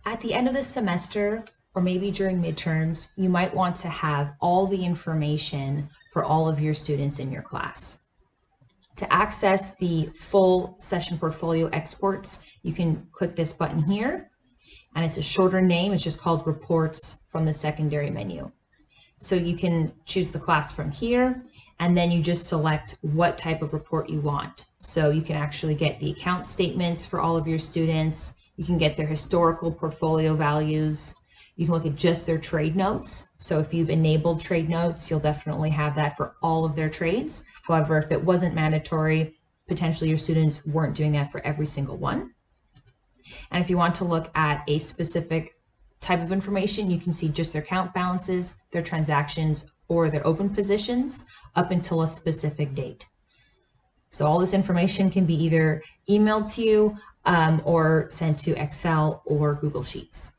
At the end of the semester, or maybe during midterms, you might want to have all the information for all of your students in your class. To access the full session portfolio exports, you can click this button here, and it's a shorter name. It's just called Reports from the secondary menu. So you can choose the class from here, and then you just select what type of report you want. So you can actually get the account statements for all of your students. You can get their historical portfolio values. You can look at just their trade notes. So if you've enabled trade notes, you'll definitely have that for all of their trades. However, if it wasn't mandatory, potentially your students weren't doing that for every single one. And if you want to look at a specific type of information, you can see just their account balances, their transactions, or their open positions up until a specific date. So all this information can be either emailed to you or sent to Excel or Google Sheets.